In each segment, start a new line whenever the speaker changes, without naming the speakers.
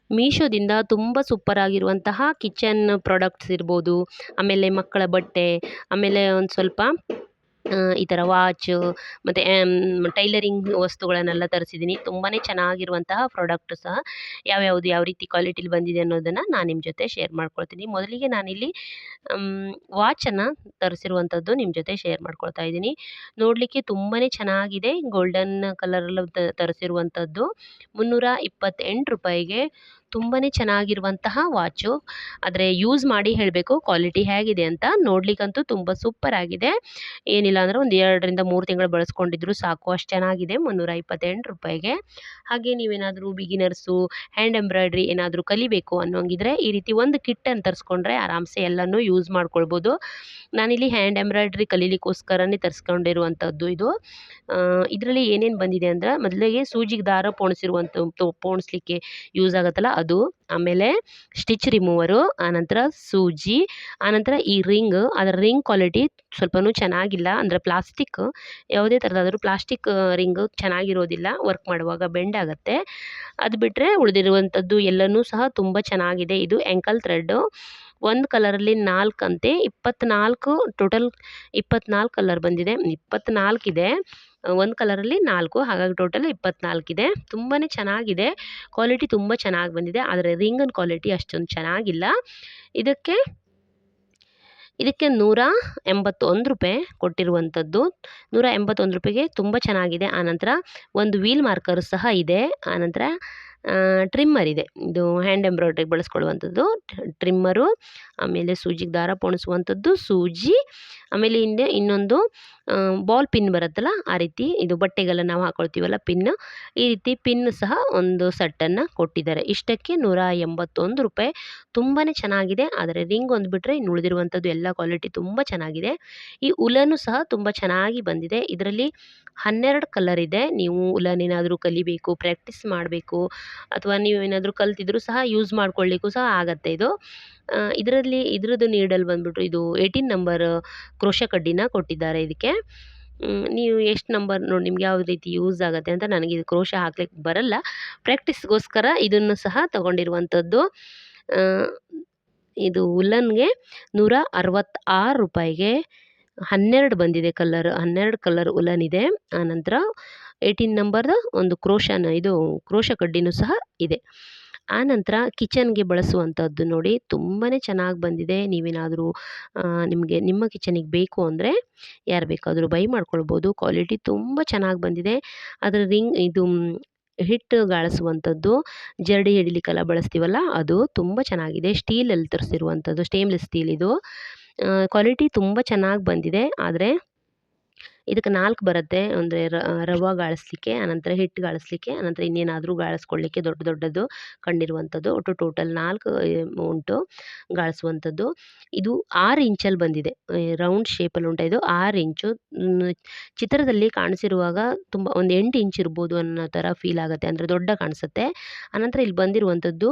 ಮೀಶೋದಿಂದ ತುಂಬ ಸೂಪರ್ ಆಗಿರುವಂತಹ kitchen products ಇರ್ಬೋದು, ಆಮೇಲೆ ಮಕ್ಕಳ ಬಟ್ಟೆ, ಆಮೇಲೆ ಒಂದು ಸ್ವಲ್ಪ ಈ ಥರ ವಾಚು ಮತ್ತು ಟೈಲರಿಂಗ್ ವಸ್ತುಗಳನ್ನೆಲ್ಲ ತರಿಸಿದ್ದೀನಿ. ತುಂಬಾ ಚೆನ್ನಾಗಿರುವಂತಹ ಪ್ರಾಡಕ್ಟ್ ಸಹ ಯಾವ್ಯಾವುದು ಯಾವ ರೀತಿ ಕ್ವಾಲಿಟಿಲಿ ಬಂದಿದೆ ಅನ್ನೋದನ್ನು ನಾನು ನಿಮ್ಮ ಜೊತೆ ಶೇರ್ ಮಾಡ್ಕೊಳ್ತೀನಿ. ಮೊದಲಿಗೆ ನಾನಿಲ್ಲಿ ವಾಚನ್ನು ತರಿಸಿರುವಂಥದ್ದು ನಿಮ್ಮ ಜೊತೆ ಶೇರ್ ಮಾಡ್ಕೊಳ್ತಾ ಇದ್ದೀನಿ. ನೋಡಲಿಕ್ಕೆ ತುಂಬಾ ಚೆನ್ನಾಗಿದೆ. ಗೋಲ್ಡನ್ ಕಲರಲ್ಲೂ ತರಿಸಿರುವಂಥದ್ದು. ₹328ಗೆ ತುಂಬಾ ಚೆನ್ನಾಗಿರುವಂತಹ ವಾಚು. ಆದರೆ ಯೂಸ್ ಮಾಡಿ ಹೇಳಬೇಕು ಕ್ವಾಲಿಟಿ ಹೇಗಿದೆ ಅಂತ. ನೋಡಲಿಕ್ಕಂತೂ ತುಂಬ ಸೂಪರ್ ಆಗಿದೆ. ಏನಿಲ್ಲ ಅಂದರೆ ಒಂದು 2ರಿಂದ 3 ತಿಂಗಳು ಬಳಸ್ಕೊಂಡಿದ್ರು ಸಾಕು, ಅಷ್ಟು ಚೆನ್ನಾಗಿದೆ ₹328ಗೆ. ಹಾಗೆ ನೀವೇನಾದರೂ ಬಿಗಿನರ್ಸು, ಹ್ಯಾಂಡ್ ಎಂಬ್ರಾಯ್ಡ್ರಿ ಏನಾದರೂ ಕಲಿಬೇಕು ಅನ್ನೋಂಗಿದ್ರೆ ಈ ರೀತಿ ಒಂದು ಕಿಟ್ಟನ್ನು ತರಿಸ್ಕೊಂಡ್ರೆ ಆರಾಮ್ಸೆ ಎಲ್ಲನೂ ಯೂಸ್ ಮಾಡ್ಕೊಳ್ಬೋದು. ನಾನಿಲ್ಲಿ ಹ್ಯಾಂಡ್ ಎಂಬ್ರಾಯ್ಡ್ರಿ ಕಲೀಲಿಕ್ಕೋಸ್ಕರನೇ ತರಿಸ್ಕೊಂಡಿರುವಂಥದ್ದು ಇದು. ಇದರಲ್ಲಿ ಏನೇನು ಬಂದಿದೆ ಅಂದರೆ, ಮೊದಲಿಗೆ ಸೂಜಿಗೆ ದಾರ ಪೋಣಿಸ್ಲಿಕ್ಕೆ ಯೂಸ್ ಆಗುತ್ತಲ್ಲ ಅದು, ಆಮೇಲೆ ಸ್ಟಿಚ್ ರಿಮೂವರು, ಆನಂತರ ಸೂಜಿ, ಆನಂತರ ಈ ಅದರ ರಿಂಗ್ ಕ್ವಾಲಿಟಿ ಸ್ವಲ್ಪನೂ ಚೆನ್ನಾಗಿಲ್ಲ. ಅಂದರೆ ಪ್ಲಾಸ್ಟಿಕ್, ಯಾವುದೇ ಥರದಾದರೂ ಪ್ಲಾಸ್ಟಿಕ್ ರಿಂಗು ಚೆನ್ನಾಗಿರೋದಿಲ್ಲ, ವರ್ಕ್ ಮಾಡುವಾಗ ಬೆಂಡ್ ಆಗುತ್ತೆ. ಅದು ಬಿಟ್ಟರೆ ಉಳಿದಿರುವಂಥದ್ದು ಎಲ್ಲನೂ ಸಹ ತುಂಬ ಚೆನ್ನಾಗಿದೆ. ಇದು ಆ್ಯಂಕಲ್ ಥ್ರೆಡ್ಡು. ಒಂದು ಕಲರಲ್ಲಿ 4 ಅಂತೆ, 24 ಟೋಟಲ್ 24 ಕಲರ್ ಬಂದಿದೆ. 24 ಇದೆ, ಒಂದು ಕಲರಲ್ಲಿ 4, ಹಾಗಾಗಿ ಟೋಟಲ್ 24 ಇದೆ. ತುಂಬಾ ಚೆನ್ನಾಗಿದೆ, ಕ್ವಾಲಿಟಿ ತುಂಬ ಚೆನ್ನಾಗಿ ಬಂದಿದೆ. ಆದರೆ ರಿಂಗಿನ ಕ್ವಾಲಿಟಿ ಅಷ್ಟೊಂದು ಚೆನ್ನಾಗಿಲ್ಲ. ಇದಕ್ಕೆ ₹181 ಕೊಟ್ಟಿರುವಂಥದ್ದು. ₹181ಗೆ ತುಂಬ ಚೆನ್ನಾಗಿದೆ. ಆನಂತರ ಒಂದು ವೀಲ್ ಮಾರ್ಕರ್ ಸಹ ಇದೆ. ಆನಂತರ ಟ್ರಿಮ್ಮರ್ ಇದೆ. ಇದು ಹ್ಯಾಂಡ್ ಎಂಬ್ರಾಯ್ಡ್ರಿಗೆ ಬಳಸ್ಕೊಳ್ಳುವಂಥದ್ದು ಟ್ರಿಮ್ಮರು, ಆಮೇಲೆ ಸೂಜಿಗೆ ದಾರ ಪೋಣಿಸುವಂಥದ್ದು ಸೂಜಿ, ಆಮೇಲೆ ಹಿಂದೆ ಇನ್ನೊಂದು ಬಾಲ್ ಪಿನ್ ಬರುತ್ತಲ್ಲ ಆ ರೀತಿ, ಇದು ಬಟ್ಟೆಗೆಲ್ಲ ನಾವು ಹಾಕ್ಕೊಳ್ತೀವಲ್ಲ ಪಿನ್, ಈ ರೀತಿ ಪಿನ್ ಸಹ ಒಂದು ಸೆಟ್ಟನ್ನು ಕೊಟ್ಟಿದ್ದಾರೆ. ಇಷ್ಟಕ್ಕೆ ₹181. ತುಂಬಾ ಚೆನ್ನಾಗಿದೆ. ಆದರೆ ರಿಂಗ್ ಒಂದು ಬಿಟ್ಟರೆ ಇನ್ನು ಉಳಿದಿರುವಂಥದ್ದು ಎಲ್ಲ ಕ್ವಾಲಿಟಿ ತುಂಬ ಚೆನ್ನಾಗಿದೆ. ಈ ಉಲನ್ನು ಸಹ ತುಂಬ ಚೆನ್ನಾಗಿ ಬಂದಿದೆ. ಇದರಲ್ಲಿ 12 ಕಲರ್ ಇದೆ. ನೀವು ಉಲನ್ ಏನಾದರೂ ಕಲಿಬೇಕು, ಪ್ರಾಕ್ಟೀಸ್ ಮಾಡಬೇಕು, ಅಥವಾ ನೀವು ಏನಾದರೂ ಕಲ್ತಿದ್ರೂ ಸಹ ಯೂಸ್ ಮಾಡ್ಕೊಳ್ಳಿಕ್ಕೂ ಸಹ ಆಗತ್ತೆ ಇದು. ಇದ್ರದ್ದು ನೀಡಲ್ ಬಂದ್ಬಿಟ್ಟು ಇದು 18 ನಂಬರ್ ಕ್ರೋಶಾ ಕಡ್ಡಿನ ಕೊಟ್ಟಿದ್ದಾರೆ ಇದಕ್ಕೆ. ನೀವು ಎಷ್ಟು ನಂಬರ್ ನೋಡಿ ನಿಮ್ಗೆ ಯಾವ ರೀತಿ ಯೂಸ್ ಆಗುತ್ತೆ ಅಂತ. ನನಗೆ ಇದು ಕ್ರೋಶಾ ಹಾಕ್ಲಿಕ್ಕೆ ಬರಲ್ಲ, ಪ್ರಾಕ್ಟೀಸ್ಗೋಸ್ಕರ ಇದನ್ನು ಸಹ ತಗೊಂಡಿರುವಂಥದ್ದು. ಇದು ಉಲ್ಲನ್ಗೆ ₹166ಗೆ 12 ಬಂದಿದೆ ಕಲರ್. 12 ಕಲರ್ ಉಲನ್ ಇದೆ. ಆನಂತರ 18 ನಂಬರ್ದು ಒಂದು ಕ್ರೋಶಾ ಕಡ್ಡಿನೂ ಸಹ ಇದೆ. ಆನಂತರ ಕಿಚನ್ಗೆ ಬಳಸುವಂಥದ್ದು ನೋಡಿ, ತುಂಬಾ ಚೆನ್ನಾಗಿ ಬಂದಿದೆ. ನೀವೇನಾದರೂ ನಿಮಗೆ ನಿಮ್ಮ ಕಿಚನಿಗೆ ಬೇಕು ಅಂದರೆ ಯಾರು ಬೇಕಾದರೂ ಬೈ ಮಾಡ್ಕೊಳ್ಬೋದು. ಕ್ವಾಲಿಟಿ ತುಂಬ ಚೆನ್ನಾಗಿ ಬಂದಿದೆ. ಅದರ ಹಿಟ್ಟು ಗಾಳಿಸುವಂಥದ್ದು, ಜರಡಿ ಹಿಡಿಲಿಕ್ಕೆಲ್ಲ ಬಳಸ್ತೀವಲ್ಲ ಅದು ತುಂಬ ಚೆನ್ನಾಗಿದೆ. ಸ್ಟೀಲಲ್ಲಿ ತರಿಸಿರುವಂಥದ್ದು, ಸ್ಟೇನ್ಲೆಸ್ ಸ್ಟೀಲ್ ಇದು. ಕ್ವಾಲಿಟಿ ತುಂಬ ಚೆನ್ನಾಗಿ ಬಂದಿದೆ. ಆದರೆ ಇದಕ್ಕೆ 4 ಬರುತ್ತೆ. ಅಂದರೆ ರವೆ ಗಾಳಿಸ್ಲಿಕ್ಕೆ, ಅನಂತರ ಹಿಟ್ಟು ಗಾಳಿಸ್ಲಿಕ್ಕೆ, ಅನಂತರ ಇನ್ನೇನಾದರೂ ಗಾಳಿಸ್ಕೊಳ್ಳಿಕ್ಕೆ ದೊಡ್ಡ ದೊಡ್ಡದು ಕಂಡಿರುವಂಥದ್ದು. ಒಟ್ಟು ಟೋಟಲ್ 4 ಉಂಟು ಗಾಳಿಸುವಂಥದ್ದು. ಇದು 6 ಇಂಚಲ್ಲಿ ಬಂದಿದೆ. ರೌಂಡ್ ಶೇಪಲ್ಲಿ ಉಂಟು ಇದು. 6 ಇಂಚು. ಚಿತ್ರದಲ್ಲಿ ಕಾಣಿಸಿರುವಾಗ ತುಂಬ ಒಂದು 8 ಇಂಚ್ ಇರ್ಬೋದು ಅನ್ನೋ ಥರ ಫೀಲ್ ಆಗುತ್ತೆ, ಅಂದರೆ ದೊಡ್ಡ ಕಾಣಿಸುತ್ತೆ. ಅನಂತರ ಇಲ್ಲಿ ಬಂದಿರುವಂಥದ್ದು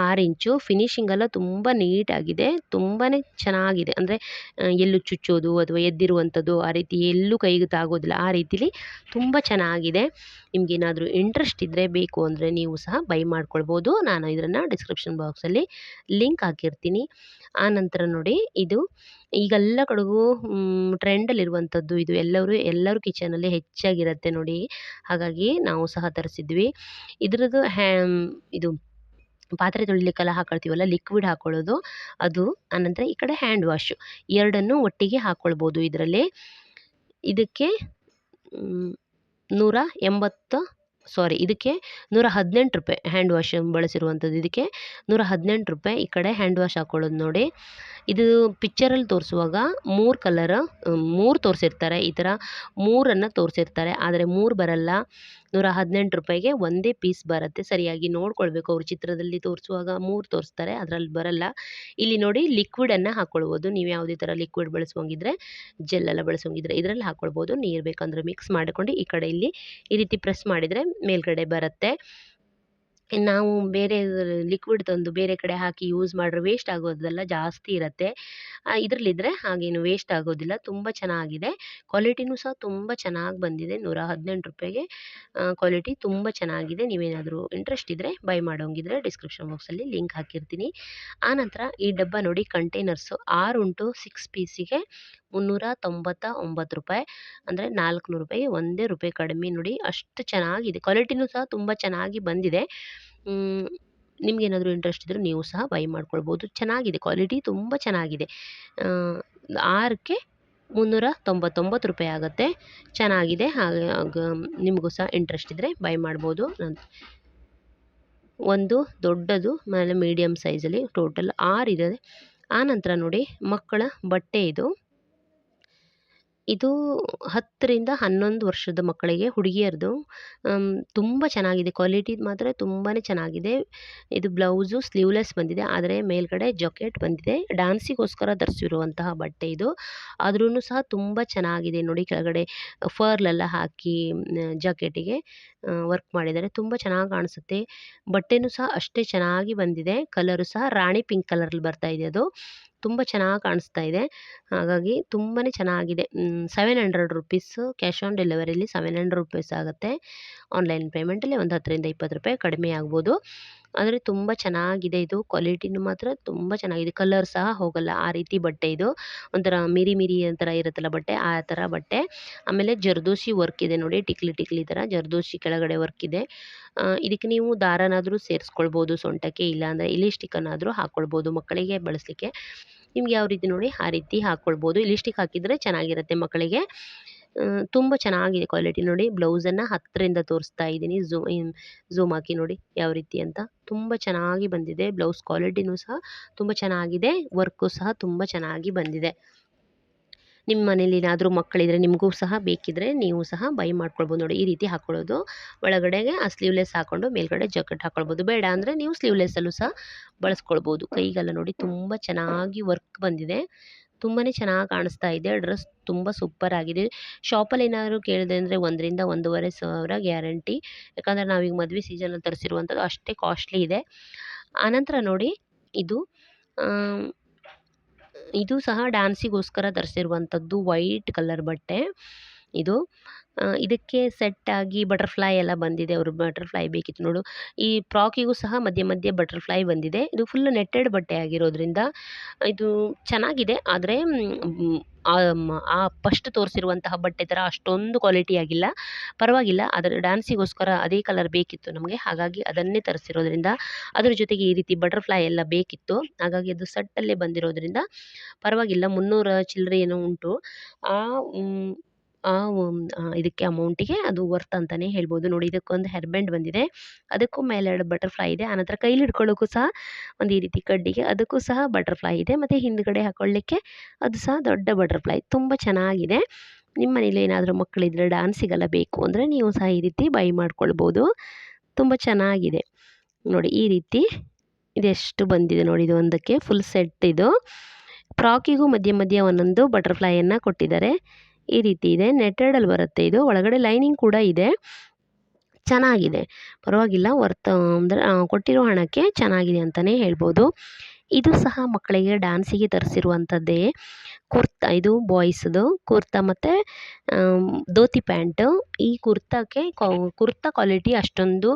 6 ಇಂಚು. ಫಿನಿಶಿಂಗ್ ಎಲ್ಲ ತುಂಬ ನೀಟಾಗಿದೆ, ತುಂಬಾ ಚೆನ್ನಾಗಿದೆ. ಅಂದರೆ ಎಲ್ಲೂ ಚುಚ್ಚೋದು ಅಥವಾ ಎದ್ದಿರುವಂಥದ್ದು ಆ ರೀತಿ ಎಲ್ಲೂ ಕೈಗೆ ತಾಗೋದಿಲ್ಲ, ಆ ರೀತಿಲಿ ತುಂಬ ಚೆನ್ನಾಗಿದೆ. ನಿಮಗೇನಾದರೂ ಇಂಟ್ರೆಸ್ಟ್ ಇದ್ದರೆ, ಬೇಕು ಅಂದರೆ ನೀವು ಸಹ ಬೈ ಮಾಡ್ಕೊಳ್ಬೋದು. ನಾನು ಇದನ್ನು ಡಿಸ್ಕ್ರಿಪ್ಷನ್ ಬಾಕ್ಸಲ್ಲಿ ಲಿಂಕ್ ಹಾಕಿರ್ತೀನಿ. ಆನಂತರ ನೋಡಿ, ಇದು ಈಗೆಲ್ಲ ಕಡೆಗೂ ಟ್ರೆಂಡಲ್ಲಿರುವಂಥದ್ದು ಇದು. ಎಲ್ಲರೂ ಕಿಚನಲ್ಲಿ ಹೆಚ್ಚಾಗಿರುತ್ತೆ ನೋಡಿ, ಹಾಗಾಗಿ ನಾವು ಸಹ ತರಿಸಿದ್ವಿ. ಇದ್ರದ್ದು ಇದು ಪಾತ್ರೆ ತೊಳಿಲಿಕ್ಕೆಲ್ಲ ಹಾಕೊಳ್ತೀವಲ್ಲ, ಲಿಕ್ವಿಡ್ ಹಾಕ್ಕೊಳ್ಳೋದು ಅದು. ಆನಂತರ ಈ ಕಡೆ ಹ್ಯಾಂಡ್ ವಾಶು, ಎರಡನ್ನೂ ಒಟ್ಟಿಗೆ ಹಾಕ್ಕೊಳ್ಬೋದು ಇದರಲ್ಲಿ. ಇದಕ್ಕೆ 118 ಹ್ಯಾಂಡ್ ವಾಶ್ ಬಳಸಿರುವಂಥದ್ದು. ಇದಕ್ಕೆ ₹118. ಈ ಕಡೆ ಹ್ಯಾಂಡ್ ವಾಶ್ ಹಾಕ್ಕೊಳ್ಳೋದು ನೋಡಿ. ಇದು ಪಿಕ್ಚರಲ್ಲಿ ತೋರಿಸುವಾಗ 3 ಕಲರ್ 3 ತೋರಿಸಿರ್ತಾರೆ. ಈ ಥರ 3ಅನ್ನು ತೋರಿಸಿರ್ತಾರೆ, ಆದರೆ 3 ಬರಲ್ಲ. ₹118ಗೆ ಒಂದೇ ಪೀಸ್ ಬರುತ್ತೆ. ಸರಿಯಾಗಿ ನೋಡ್ಕೊಳ್ಬೇಕು. ಅವರು ಚಿತ್ರದಲ್ಲಿ ತೋರಿಸುವಾಗ 3 ತೋರಿಸ್ತಾರೆ, ಅದರಲ್ಲಿ ಬರಲ್ಲ. ಇಲ್ಲಿ ನೋಡಿ, ಲಿಕ್ವಿಡನ್ನು ಹಾಕ್ಕೊಳ್ಬೋದು. ನೀವು ಯಾವುದೇ ಥರ ಲಿಕ್ವಿಡ್ ಬಳಸೋಂಗಿದ್ರೆ, ಜೆಲ್ಲೆಲ್ಲ ಬಳಸೋಂಗಿದ್ರೆ ಇದರಲ್ಲಿ ಹಾಕ್ಕೊಳ್ಬೋದು. ನೀರು ಬೇಕಂದ್ರೆ ಮಿಕ್ಸ್ ಮಾಡಿಕೊಂಡು ಈ ಕಡೆ ಇಲ್ಲಿ ಈ ರೀತಿ ಪ್ರೆಸ್ ಮಾಡಿದರೆ ಮೇಲ್ಗಡೆ ಬರುತ್ತೆ. ನಾವು ಬೇರೆ ಲಿಕ್ವಿಡ್ ತಂದು ಬೇರೆ ಕಡೆ ಹಾಕಿ ಯೂಸ್ ಮಾಡ್ರೆ ವೇಸ್ಟ್ ಆಗೋದೆಲ್ಲ ಜಾಸ್ತಿ ಇರುತ್ತೆ. ಇದ್ರಲ್ಲಿದ್ರೆ ಹಾಗೇನು ವೇಸ್ಟ್ ಆಗೋದಿಲ್ಲ. ತುಂಬ ಚೆನ್ನಾಗಿದೆ. ಕ್ವಾಲಿಟಿನೂ ಸಹ ತುಂಬ ಚೆನ್ನಾಗಿ ಬಂದಿದೆ. ₹118ಗೆ ಕ್ವಾಲಿಟಿ ತುಂಬ ಚೆನ್ನಾಗಿದೆ. ನೀವೇನಾದರೂ ಇಂಟ್ರೆಸ್ಟ್ ಇದ್ದರೆ ಬೈ ಮಾಡೋಂಗಿದ್ರೆ ಡಿಸ್ಕ್ರಿಪ್ಷನ್ ಬಾಕ್ಸಲ್ಲಿ ಲಿಂಕ್ ಹಾಕಿರ್ತೀನಿ. ಆನಂತರ ಈ ಡಬ್ಬ ನೋಡಿ ಕಂಟೈನರ್ಸು 6 ಉಂಟು 6 ಪೀಸಿಗೆ ₹399 ಅಂದರೆ ₹400 ಒಂದೇ ರೂಪಾಯಿ ಕಡಿಮೆ ನೋಡಿ. ಅಷ್ಟು ಚೆನ್ನಾಗಿದೆ. ಕ್ವಾಲಿಟಿನೂ ಸಹ ತುಂಬ ಚೆನ್ನಾಗಿ ಬಂದಿದೆ. ನಿಮ್ಗೇನಾದರೂ ಇಂಟ್ರೆಸ್ಟ್ ಇದ್ದರೆ ನೀವು ಸಹ ಬೈ ಮಾಡ್ಕೊಳ್ಬೋದು. ಚೆನ್ನಾಗಿದೆ, ಕ್ವಾಲಿಟಿ ತುಂಬ ಚೆನ್ನಾಗಿದೆ. 6ಕ್ಕೆ ₹399 ಆಗುತ್ತೆ. ಚೆನ್ನಾಗಿದೆ. ಹಾಗೆ ನಿಮಗೂ ಸಹ ಇಂಟ್ರೆಸ್ಟ್ ಇದ್ದರೆ ಬೈ ಮಾಡ್ಬೋದು. ಒಂದು ದೊಡ್ಡದು ಆಮೇಲೆ ಮೀಡಿಯಮ್ ಸೈಜಲ್ಲಿ ಟೋಟಲ್ 6 ಇದೆ. ಆನಂತರ ನೋಡಿ ಮಕ್ಕಳ ಬಟ್ಟೆ ಇದು. ಇದು 10ರಿಂದ 11 ವರ್ಷದ ಮಕ್ಕಳಿಗೆ ಹುಡುಗಿಯರದು. ತುಂಬ ಚೆನ್ನಾಗಿದೆ. ಕ್ವಾಲಿಟಿ ಮಾತ್ರ ತುಂಬಾ ಚೆನ್ನಾಗಿದೆ. ಇದು ಬ್ಲೌಸು ಸ್ಲೀವ್ಲೆಸ್ ಬಂದಿದೆ. ಆದರೆ ಮೇಲ್ಗಡೆ ಜಾಕೆಟ್ ಬಂದಿದೆ. ಡ್ಯಾನ್ಸಿಗೋಸ್ಕರ ಧರಿಸಿರುವಂತಹ ಬಟ್ಟೆ ಇದು. ಆದ್ರೂ ಸಹ ತುಂಬ ಚೆನ್ನಾಗಿದೆ ನೋಡಿ. ಕೆಳಗಡೆ ಫರ್ಲೆಲ್ಲ ಹಾಕಿ ಜಾಕೆಟಿಗೆ ವರ್ಕ್ ಮಾಡಿದ್ದಾರೆ. ತುಂಬ ಚೆನ್ನಾಗಿ ಕಾಣಿಸುತ್ತೆ. ಬಟ್ಟೆನೂ ಸಹ ಅಷ್ಟೇ ಚೆನ್ನಾಗಿ ಬಂದಿದೆ. ಕಲರು ಸಹ ರಾಣಿ ಪಿಂಕ್ ಕಲರಲ್ಲಿ ಬರ್ತಾ ಇದೆ ಅದು. ತುಂಬ ಚೆನ್ನಾಗಿ ಕಾಣಿಸ್ತಾ ಇದೆ. ಹಾಗಾಗಿ ತುಂಬಾ ಚೆನ್ನಾಗಿದೆ. ₹700 ಕ್ಯಾಶ್ ಆನ್ ಡೆಲಿವರಿಲಿ ₹700 ಆಗುತ್ತೆ. ಆನ್ಲೈನ್ ಪೇಮೆಂಟಲ್ಲಿ ಒಂದು ₹10-20 ಕಡಿಮೆ ಆಗ್ಬೋದು. ಆದರೆ ತುಂಬ ಚೆನ್ನಾಗಿದೆ ಇದು. ಕ್ವಾಲಿಟಿನೂ ಮಾತ್ರ ತುಂಬ ಚೆನ್ನಾಗಿದೆ. ಕಲರ್ ಸಹ ಹೋಗಲ್ಲ ಆ ರೀತಿ ಬಟ್ಟೆ ಇದು. ಒಂಥರ ಮಿರಿ ಮಿರಿ ಥರ ಇರುತ್ತಲ್ಲ ಬಟ್ಟೆ, ಆ ಥರ ಬಟ್ಟೆ. ಆಮೇಲೆ ಜರ್ದೋಸಿ ವರ್ಕ್ ಇದೆ ನೋಡಿ. ಟಿಕ್ಲಿ ಟಿಕ್ಲಿ ಥರ ಜರ್ದೋಸಿ ಕೆಳಗಡೆ ವರ್ಕ್ ಇದೆ. ಇದಕ್ಕೆ ನೀವು ದಾರನಾದರೂ ಸೇರಿಸ್ಕೊಳ್ಬೋದು ಸೊಂಟಕ್ಕೆ, ಇಲ್ಲಾಂದರೆ ಇಲಿಸ್ಟಿಕನ್ನಾದರೂ ಹಾಕ್ಕೊಳ್ಬೋದು ಮಕ್ಕಳಿಗೆ ಬಳಸಲಿಕ್ಕೆ. ನಿಮ್ಗೆ ಯಾವ ರೀತಿ ನೋಡಿ ಆ ರೀತಿ ಹಾಕ್ಕೊಳ್ಬೋದು. ಇಲಿಸ್ಟಿಕ್ ಹಾಕಿದರೆ ಚೆನ್ನಾಗಿರುತ್ತೆ ಮಕ್ಕಳಿಗೆ. ತುಂಬ ಚೆನ್ನಾಗಿದೆ ಕ್ವಾಲಿಟಿ ನೋಡಿ. ಬ್ಲೌಸನ್ನು ಹತ್ತಿರದಿಂದ ತೋರಿಸ್ತಾ ಇದ್ದೀನಿ. ಝೂಮ್ ಹಾಕಿ ನೋಡಿ ಯಾವ ರೀತಿ ಅಂತ. ತುಂಬ ಚೆನ್ನಾಗಿ ಬಂದಿದೆ. ಬ್ಲೌಸ್ ಕ್ವಾಲಿಟಿನೂ ಸಹ ತುಂಬ ಚೆನ್ನಾಗಿದೆ. ವರ್ಕು ಸಹ ತುಂಬ ಚೆನ್ನಾಗಿ ಬಂದಿದೆ. ನಿಮ್ಮ ಮನೇಲಿ ಏನಾದರೂ ಮಕ್ಕಳಿದ್ರೆ ನಿಮಗೂ ಸಹ ಬೇಕಿದ್ದರೆ ನೀವು ಸಹ ಬೈ ಮಾಡ್ಕೊಳ್ಬೋದು ನೋಡಿ. ಈ ರೀತಿ ಹಾಕ್ಕೊಳ್ಳೋದು. ಒಳಗಡೆಗೆ ಆ ಸ್ಲೀವ್ಲೆಸ್ ಹಾಕ್ಕೊಂಡು ಮೇಲ್ಗಡೆ ಜಾಕೆಟ್ ಹಾಕ್ಕೊಳ್ಬೋದು. ಬೇಡ ಅಂದರೆ ನೀವು ಸ್ಲೀವ್ಲೆಸ್ಸಲ್ಲೂ ಸಹ ಬಳಸ್ಕೊಳ್ಬೋದು. ಕೈಗೆಲ್ಲ ನೋಡಿ ತುಂಬ ಚೆನ್ನಾಗಿ ವರ್ಕ್ ಬಂದಿದೆ. ತುಂಬಾ ಚೆನ್ನಾಗಿ ಕಾಣಿಸ್ತಾ ಇದೆ. ಡ್ರೆಸ್ ತುಂಬ ಸೂಪರ್ ಆಗಿದೆ. ಶಾಪಲ್ಲಿ ಏನಾದ್ರು ಕೇಳಿದೆ ಅಂದರೆ 1ರಿಂದ 1,500 ಗ್ಯಾರಂಟಿ. ಯಾಕಂದರೆ ನಾವೀಗ ಮದುವೆ ಸೀಸನಲ್ಲಿ ತರಿಸಿರುವಂಥದ್ದು ಅಷ್ಟೇ ಕಾಸ್ಟ್ಲಿ ಇದೆ. ಆನಂತರ ನೋಡಿ ಇದು ಇದು ಸಹ ಡ್ಯಾನ್ಸಿಗೋಸ್ಕರ ಧರಿಸಿರುವಂಥದ್ದು ವೈಟ್ ಕಲರ್ ಬಟ್ಟೆ ಇದು. ಇದಕ್ಕೆ ಸೆಟ್ಟಾಗಿ ಬಟರ್ಫ್ಲೈ ಎಲ್ಲ ಬಂದಿದೆ. ಅವರು ಬಟರ್ಫ್ಲೈ ಬೇಕಿತ್ತು ನೋಡು. ಈ ಫ್ರಾಕಿಗೂ ಸಹ ಮಧ್ಯೆ ಮಧ್ಯೆ ಬಟರ್ಫ್ಲೈ ಬಂದಿದೆ. ಇದು ಫುಲ್ ನೆಟ್ಟೆಡ್ ಬಟ್ಟೆ ಆಗಿರೋದ್ರಿಂದ ಇದು ಚೆನ್ನಾಗಿದೆ. ಆದರೆ ಫಸ್ಟ್ ತೋರಿಸಿರುವಂತಹ ಬಟ್ಟೆ ಥರ ಅಷ್ಟೊಂದು ಕ್ವಾಲಿಟಿ ಆಗಿಲ್ಲ. ಪರವಾಗಿಲ್ಲ. ಆದರೆ ಡ್ಯಾನ್ಸಿಗೋಸ್ಕರ ಅದೇ ಕಲರ್ ಬೇಕಿತ್ತು ನಮಗೆ. ಹಾಗಾಗಿ ಅದನ್ನೇ ತರಿಸಿರೋದ್ರಿಂದ ಅದ್ರ ಜೊತೆಗೆ ಈ ರೀತಿ ಬಟರ್ಫ್ಲೈ ಎಲ್ಲ ಬೇಕಿತ್ತು. ಹಾಗಾಗಿ ಅದು ಸೆಟ್ಟಲ್ಲೇ ಬಂದಿರೋದ್ರಿಂದ ಪರವಾಗಿಲ್ಲ. 300 ಚಿಲ್ಲರೆ ಏನೋ ಉಂಟು. ಆ ಆ ಇದಕ್ಕೆ ಅಮೌಂಟಿಗೆ ಅದು ವರ್ತ್ ಅಂತಲೇ ಹೇಳ್ಬೋದು. ನೋಡಿ ಇದಕ್ಕೊಂದು ಹೇರ್ ಬ್ಯಾಂಡ್ ಬಂದಿದೆ. ಅದಕ್ಕೂ ಮೇಲೆ 2 ಬಟರ್ಫ್ಲೈ ಇದೆ. ಆನಂತರ ಕೈಲಿ ಹಿಡ್ಕೊಳ್ಳೋಕ್ಕೂ ಸಹ ಒಂದು ಈ ರೀತಿ ಕಡ್ಡಿಗೆ ಅದಕ್ಕೂ ಸಹ ಬಟರ್ಫ್ಲೈ ಇದೆ. ಮತ್ತು ಹಿಂದ್ಗಡೆ ಹಾಕ್ಕೊಳ್ಳಿಕ್ಕೆ ಅದು ಸಹ ದೊಡ್ಡ ಬಟರ್ಫ್ಲೈ. ತುಂಬ ಚೆನ್ನಾಗಿದೆ. ನಿಮ್ಮ ಮನೇಲಿ ಏನಾದರೂ ಮಕ್ಕಳಿದ್ರೆ ಡ್ಯಾನ್ಸಿಗೆಲ್ಲ ಬೇಕು ಅಂದರೆ ನೀವು ಸಹ ಈ ರೀತಿ ಬೈ ಮಾಡ್ಕೊಳ್ಬೋದು. ತುಂಬ ಚೆನ್ನಾಗಿದೆ. ನೋಡಿ ಈ ರೀತಿ ಇದೆಷ್ಟು ಬಂದಿದೆ ನೋಡಿ. ಇದು ಒಂದಕ್ಕೆ ಫುಲ್ ಸೆಟ್ ಇದು. ಫ್ರಾಕಿಗೂ ಮಧ್ಯೆ ಮಧ್ಯೆ ಒಂದೊಂದು ಬಟರ್ಫ್ಲೈಯನ್ನು ಕೊಟ್ಟಿದ್ದಾರೆ. ಈ ರೀತಿ ಇದೆ. ನೆಟ್ಟೆಡಲ್ಲಿ ಬರುತ್ತೆ ಇದು. ಒಳಗಡೆ ಲೈನಿಂಗ್ ಕೂಡ ಇದೆ. ಚೆನ್ನಾಗಿದೆ. ಪರವಾಗಿಲ್ಲ. ವರ್ತ್ ಅಂದರೆ ಕೊಟ್ಟಿರೋ ಹಣಕ್ಕೆ ಚೆನ್ನಾಗಿದೆ ಅಂತಲೇ ಹೇಳ್ಬೋದು. ಇದು ಸಹ ಮಕ್ಕಳಿಗೆ ಡ್ಯಾನ್ಸಿಗೆ ತರಿಸಿರುವಂಥದ್ದೇ ಕುರ್ತಾ. ಇದು ಬಾಯ್ಸ್ದು ಕುರ್ತಾ ಮತ್ತು ಧೋತಿ ಪ್ಯಾಂಟು. ಈ ಕುರ್ತಾಕ್ಕೆ ಕುರ್ತಾ ಕ್ವಾಲಿಟಿ ಅಷ್ಟೊಂದು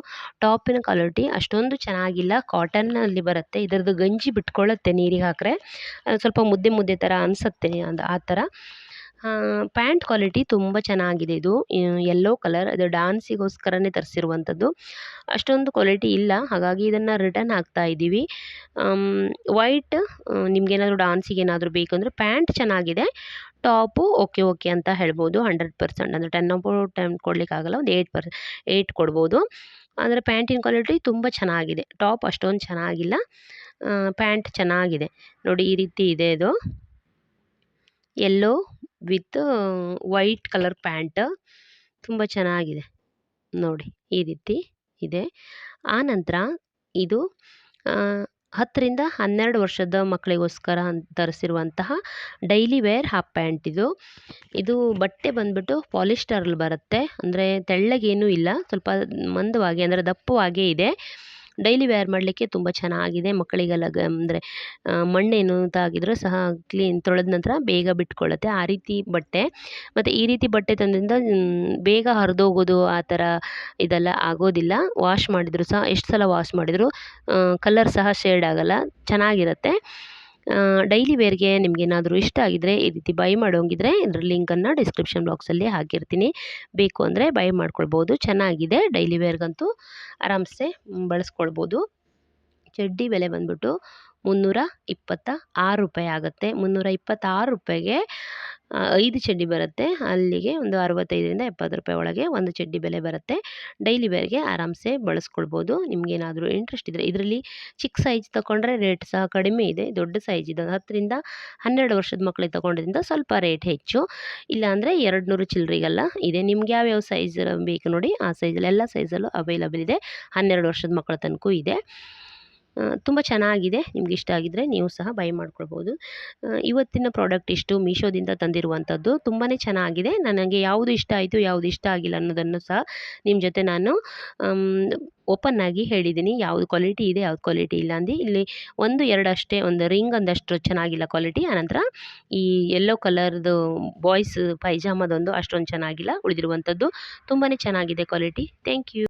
ಟಾಪಿನ ಕ್ವಾಲಿಟಿ ಅಷ್ಟೊಂದು ಚೆನ್ನಾಗಿಲ್ಲ. ಕಾಟನ್ನಲ್ಲಿ ಬರುತ್ತೆ. ಇದರದ್ದು ಗಂಜಿ ಬಿಟ್ಕೊಳ್ಳುತ್ತೆ ನೀರಿಗೆ ಹಾಕಿದ್ರೆ. ಸ್ವಲ್ಪ ಮುದ್ದೆ ಮುದ್ದೆ ಥರ ಅನಿಸುತ್ತೆ ಆ ಥರ. ಪ್ಯಾಂಟ್ ಕ್ವಾಲಿಟಿ ತುಂಬ ಚೆನ್ನಾಗಿದೆ. ಇದು ಯೆಲ್ಲೋ ಕಲರ್. ಅದು ಡ್ಯಾನ್ಸಿಗೋಸ್ಕರನೇ ತರಿಸಿರುವಂಥದ್ದು. ಅಷ್ಟೊಂದು ಕ್ವಾಲಿಟಿ ಇಲ್ಲ. ಹಾಗಾಗಿ ಇದನ್ನು ರಿಟರ್ನ್ ಹಾಕ್ತಾ ಇದ್ದೀವಿ. ವೈಟ್ ನಿಮಗೇನಾದರೂ ಡ್ಯಾನ್ಸಿಗೆ ಏನಾದರೂ ಬೇಕು ಅಂದರೆ ಪ್ಯಾಂಟ್ ಚೆನ್ನಾಗಿದೆ. ಟಾಪು ಓಕೆ ಅಂತ ಹೇಳ್ಬೋದು. 100% ಅಂದರೆ 10 ಕೊಡಲಿಕ್ಕಾಗಲ್ಲ. ಒಂದು 8 ಕೊಡ್ಬೋದು. ಆದರೆ ಪ್ಯಾಂಟಿನ ಕ್ವಾಲಿಟಿ ತುಂಬ ಚೆನ್ನಾಗಿದೆ. ಟಾಪ್ ಅಷ್ಟೊಂದು ಚೆನ್ನಾಗಿಲ್ಲ. ಪ್ಯಾಂಟ್ ಚೆನ್ನಾಗಿದೆ. ನೋಡಿ ಈ ರೀತಿ ಇದೆ ಇದು. Yellow with white colour pant. ತುಂಬ ಚೆನ್ನಾಗಿದೆ. ನೋಡಿ ಈ ರೀತಿ ಇದೆ. ಆನಂತರ ಇದು 10ರಿಂದ 12 ವರ್ಷದ ಮಕ್ಕಳಿಗೋಸ್ಕರ ಅಂತ ತರಿಸಿರುವಂತಹ ಡೈಲಿ ವೇರ್ ಹಾಫ್ ಪ್ಯಾಂಟ್ ಇದು. ಇದು ಬಟ್ಟೆ ಬಂದ್ಬಿಟ್ಟು ಪಾಲಿಸ್ಟರಲ್ಲಿ ಬರುತ್ತೆ. ಅಂದರೆ ತೆಳ್ಳಗೇನೂ ಇಲ್ಲ, ಸ್ವಲ್ಪ ಮಂದವಾಗಿ ಅಂದರೆ ದಪ್ಪವಾಗೇ ಇದೆ. ಡೈಲಿ ವೇರ್ ಮಾಡಲಿಕ್ಕೆ ತುಂಬ ಚೆನ್ನಾಗಿದೆ. ಮಕ್ಕಳಿಗೆಲ್ಲ ಅಂದರೆ ಮಣ್ಣೇನು ತಾಗಿದ್ರೂ ಸಹ ತೊಳೆದ ನಂತರ ಬೇಗ ಬಿಟ್ಕೊಳ್ಳುತ್ತೆ, ಆ ರೀತಿ ಬಟ್ಟೆ. ಮತ್ತು ಈ ರೀತಿ ಬಟ್ಟೆ ತಂದ್ರಿಂದ ಬೇಗ ಹರಿದೋಗೋದು ಆ ಥರ ಇದೆಲ್ಲ ಆಗೋದಿಲ್ಲ. ವಾಶ್ ಮಾಡಿದರೂ ಸಹ ಎಷ್ಟು ಸಲ ವಾಶ್ ಮಾಡಿದರೂ ಕಲರ್ ಸಹ ಶೇಡ್ ಆಗಲ್ಲ, ಚೆನ್ನಾಗಿರುತ್ತೆ. ಡೈಲಿ ವೇರ್ಗೆ ನಿಮಗೇನಾದರೂ ಇಷ್ಟ ಆಗಿದ್ದರೆ ಈ ರೀತಿ ಬೈ ಮಾಡೋಂಗಿದ್ರೆ ಇದರ ಲಿಂಕನ್ನು ಡಿಸ್ಕ್ರಿಪ್ಷನ್ ಬಾಕ್ಸಲ್ಲಿ ಹಾಕಿರ್ತೀನಿ. ಬೇಕು ಅಂದರೆ ಬೈ ಮಾಡ್ಕೊಳ್ಬೋದು. ಚೆನ್ನಾಗಿದೆ, ಡೈಲಿ ವೇರ್ಗಂತೂ ಆರಾಮ್ಸೆ ಬಳಸ್ಕೊಳ್ಬೋದು. ಚಡ್ಡಿ ಬೆಲೆ ಬಂದ್ಬಿಟ್ಟು 326 ರೂಪಾಯಿ ಆಗುತ್ತೆ. 326 ರೂಪಾಯಿಗೆ 5 ಚಡ್ಡಿ ಬರುತ್ತೆ. ಅಲ್ಲಿಗೆ ಒಂದು 65ರಿಂದ 70 ರೂಪಾಯಿ ಒಳಗೆ ಒಂದು ಚಡ್ಡಿ ಬೆಲೆ ಬರುತ್ತೆ. ಡೈಲಿ ವೇರ್ಗೆ ಆರಾಮ್ಸೆ ಬಳಸ್ಕೊಳ್ಬೋದು. ನಿಮಗೇನಾದರೂ ಇಂಟ್ರೆಸ್ಟ್ ಇದ್ದರೆ, ಇದರಲ್ಲಿ ಚಿಕ್ಕ ಸೈಜ್ ತೊಗೊಂಡ್ರೆ ರೇಟ್ ಸಹ ಕಡಿಮೆ ಇದೆ. ದೊಡ್ಡ ಸೈಜ್ ಇದೆ, 10ರಿಂದ 12 ವರ್ಷದ ಮಕ್ಕಳಿಗೆ ತೊಗೊಂಡ್ರಿಂದ ಸ್ವಲ್ಪ ರೇಟ್ ಹೆಚ್ಚು. ಇಲ್ಲಾಂದರೆ 200 ಚಿಲ್ಲರೆಗೆಲ್ಲ ಇದೆ. ನಿಮ್ಗೆ ಯಾವ್ಯಾವ ಸೈಜ್ ಬೇಕು ನೋಡಿ, ಆ ಸೈಜಲ್ಲಿ ಎಲ್ಲ ಸೈಜಲ್ಲೂ ಅವೈಲಬಲ್ ಇದೆ. 12 ವರ್ಷದ ಮಕ್ಕಳ ತನಕ ಇದೆ. ತುಂಬ ಚೆನ್ನಾಗಿದೆ. ನಿಮ್ಗೆ ಇಷ್ಟ ಆಗಿದ್ದರೆ ನೀವು ಸಹ ಬೈ ಮಾಡ್ಕೊಳ್ಬೋದು. ಇವತ್ತಿನ ಪ್ರಾಡಕ್ಟ್ ಇಷ್ಟು ಮೀಶೋದಿಂದ ತಂದಿರುವಂಥದ್ದು. ತುಂಬಾ ಚೆನ್ನಾಗಿದೆ. ನನಗೆ ಯಾವುದು ಇಷ್ಟ ಆಯಿತು, ಯಾವುದು ಇಷ್ಟ ಆಗಿಲ್ಲ ಅನ್ನೋದನ್ನು ಸಹ ನಿಮ್ಮ ಜೊತೆ ನಾನು ಓಪನ್ ಆಗಿ ಹೇಳಿದ್ದೀನಿ. ಯಾವುದು ಕ್ವಾಲಿಟಿ ಇದೆ, ಯಾವ್ದು ಕ್ವಾಲಿಟಿ ಇಲ್ಲ ಅಂದು. ಇಲ್ಲಿ 1, 2 ಅಷ್ಟೇ, ಒಂದು ರಿಂಗ್ ಒಂದಷ್ಟು ಚೆನ್ನಾಗಿಲ್ಲ ಕ್ವಾಲಿಟಿ. ಆನಂತರ ಈ ಯೆಲ್ಲೋ ಕಲರ್ದು ಬಾಯ್ಸ್ ಪೈಜಾಮದೊಂದು ಅಷ್ಟೊಂದು ಚೆನ್ನಾಗಿಲ್ಲ. ಉಳಿದಿರುವಂಥದ್ದು ತುಂಬಾ ಚೆನ್ನಾಗಿದೆ ಕ್ವಾಲಿಟಿ. Thank you.